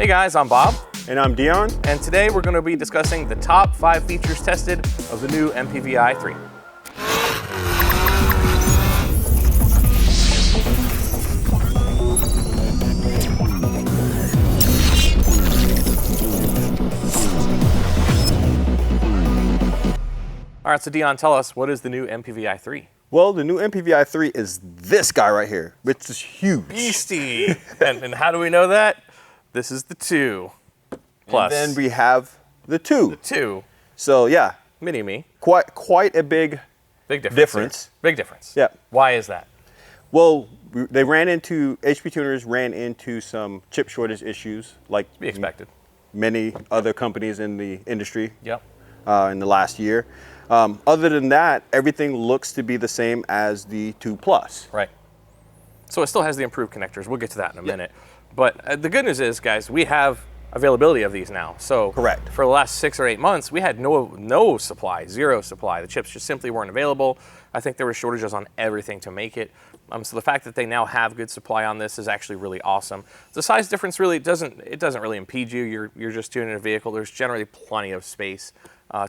Hey guys, I'm Bob. And I'm Dion. And today we're going to be discussing the top 5 features tested of the new MPVI3. All right, so Dion, tell us, what is the new MPVI3? Well, the new MPVI3 is this guy right here, which is huge. Beastie. and how do we know that? This is the 2 Plus. And then we have the 2. The 2. So yeah, Mini-me. Quite a big difference. Big difference. Yeah. Why is that? Well, HP Tuners ran into some chip shortage issues, like To be expected. many other companies in the industry. Yep. In the last year. Other than that, everything looks to be the same as the 2 Plus. Right. So it still has the improved connectors. We'll get to that in a minute. But the good news is, guys, we have availability of these now. So correct. For the last 6 or 8 months, we had no supply, zero supply. The chips just simply weren't available. I think there were shortages on everything to make it. So the fact that they now have good supply on this is actually really awesome. The size difference really doesn't really impede you. You're just tuning a vehicle. There's generally plenty of space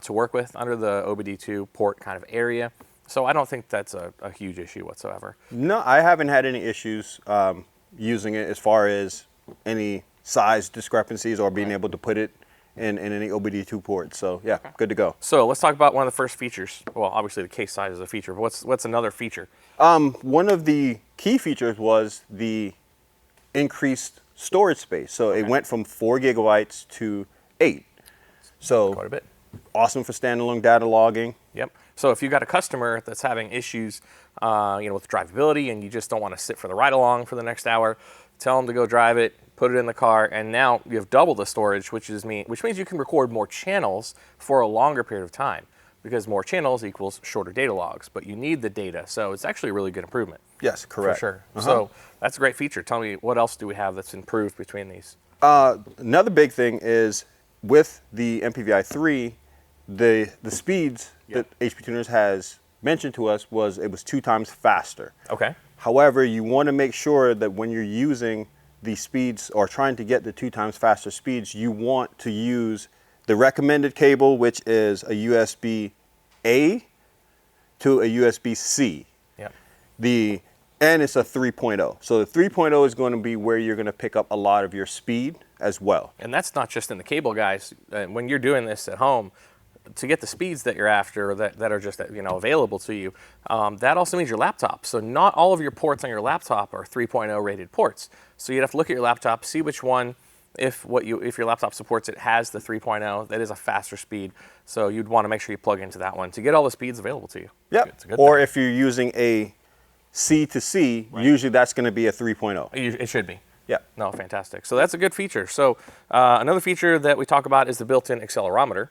to work with under the OBD2 port kind of area. So I don't think that's a huge issue whatsoever. No, I haven't had any issues using it as far as any size discrepancies or being able to put it in any OBD2 port. So yeah, good to go. So let's talk about one of the first features. Well, obviously the case size is a feature, but what's another feature? One of the key features was the increased storage space. So it went from 4 gigabytes to 8. So Quite a bit. Awesome for standalone data logging. Yep. So if you've got a customer that's having issues, with drivability, and you just don't want to sit for the ride along for the next hour, tell them to go drive it, put it in the car, and now you have double the storage, which means you can record more channels for a longer period of time, because more channels equals shorter data logs. But you need the data, so it's actually a really good improvement. Yes, correct. For sure. So that's a great feature. Tell me, what else do we have that's improved between these? Another big thing is with the MPVI3, the speeds that HP Tuners has mentioned to us was 2 times faster. Okay. However, you want to make sure that when you're using the speeds or trying to get the 2 times faster speeds, you want to use the recommended cable, which is a USB-A to a USB-C. Yep. And it's a 3.0. So the 3.0 is going to be where you're going to pick up a lot of your speed as well. And that's not just in the cable, guys. When you're doing this at home, to get the speeds that you're after, that are just available to you, that also means your laptop. So not all of your ports on your laptop are 3.0 rated ports. So you'd have to look at your laptop, see which one, if your laptop supports it, has the 3.0. That is a faster speed. So you'd want to make sure you plug into that one to get all the speeds available to you. Yep. It's a good or thing. if you're using a C to C, usually that's going to be a 3.0. It should be. Yeah. No, fantastic. So that's a good feature. So another feature that we talk about is the built-in accelerometer.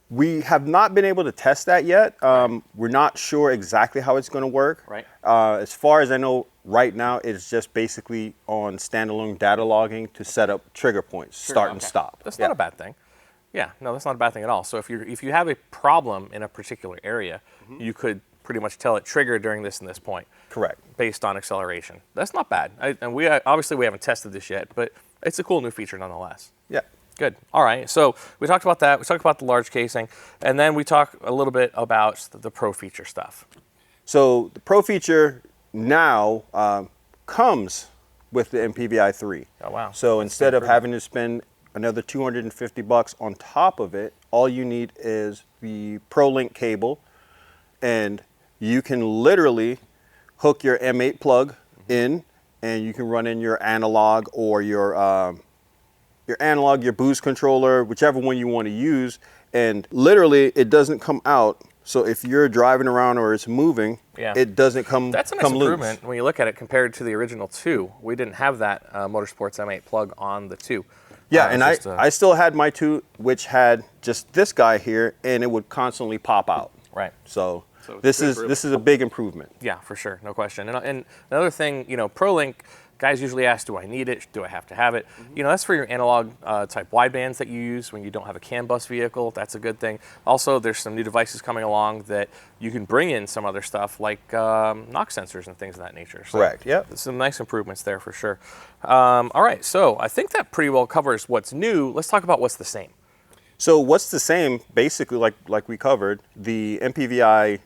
We have not been able to test that yet. We're not sure exactly how it's going to work. Right. As far as I know, right now it's just basically on standalone data logging to set up trigger points, start and stop. That's not a bad thing. Yeah, no, that's not a bad thing at all. So if you have a problem in a particular area, you could pretty much tell it trigger during this and this point. Correct. Based on acceleration. That's not bad. And we obviously we haven't tested this yet, but it's a cool new feature nonetheless. Yeah. Good. All right. So we talked about that. We talked about the large casing, and then we talked a little bit about the Pro feature stuff. So the Pro feature now comes with the MPVI3. Oh wow. So instead of having to spend another $250 on top of it, all you need is the ProLink cable, and you can literally hook your M8 plug in, and you can run in your analog or your boost controller, whichever one you want to use, and literally it doesn't come out. So if you're driving around or it's moving, it doesn't come loose. That's a nice improvement when you look at it compared to the original 2. We didn't have that Motorsports M8 plug on the 2. Yeah, and I still had my 2, which had just this guy here, and it would constantly pop out. Right. So So this is a big improvement. Yeah, for sure, no question. And another thing, you know, ProLink, guys usually ask, do I need it? Do I have to have it? You know, that's for your analog type widebands that you use when you don't have a CAN bus vehicle. That's a good thing. Also, there's some new devices coming along that you can bring in some other stuff like knock sensors and things of that nature. So Correct, yep. some nice improvements there for sure. All right, so I think that pretty well covers what's new. Let's talk about what's the same. So what's the same, basically, like we covered, the MPVI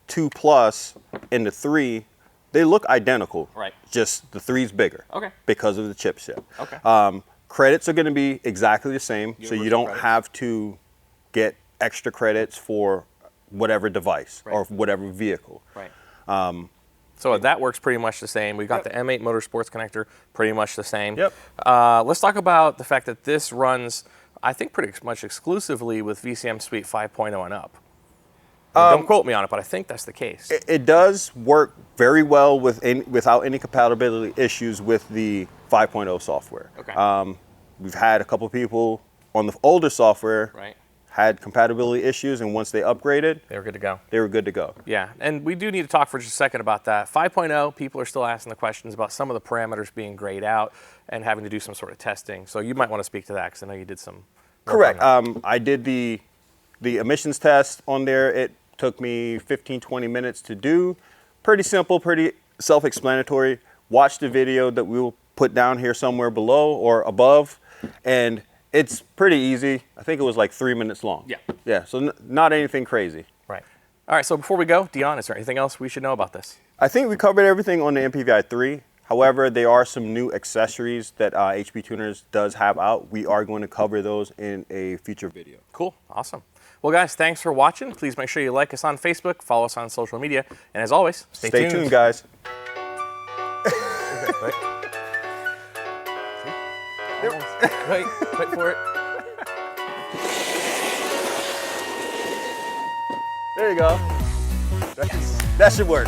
2 Plus and the 3, they look identical. Right. Just the 3's bigger. Okay. Because of the chipset. Okay. Credits are going to be exactly the same, so you don't credits. have to get extra credits for whatever device or whatever vehicle. Right. So that works pretty much the same. We've got the M8 Motorsports connector, pretty much the same. Yep. Let's talk about the fact that this runs, I think, pretty much exclusively with VCM Suite 5.0 and up. Don't quote me on it, but I think that's the case. It does work very well without any compatibility issues with the 5.0 software. Okay. We've had a couple people on the older software Right. had compatibility issues, and once they upgraded, They were good to go. they were good to go. Yeah, and we do need to talk for just a second about that. 5.0, people are still asking the questions about some of the parameters being grayed out and having to do some sort of testing. So you might want to speak to that because I know you did some work Correct. on that. I did the emissions test on there. It took me 15-20 minutes to do. Pretty simple, pretty self-explanatory. Watch the video that we will put down here somewhere below or above, and it's pretty easy. I think it was like 3 minutes long. Yeah. Yeah, so not anything crazy. Right. All right, so before we go, Dion, is there anything else we should know about this? I think we covered everything on the MPVI3. However, there are some new accessories that HP Tuners does have out. We are going to cover those in a future video. Cool, awesome. Well, guys, thanks for watching. Please make sure you like us on Facebook, follow us on social media, and as always, Stay tuned, guys. Wait for it. There you go. That should work.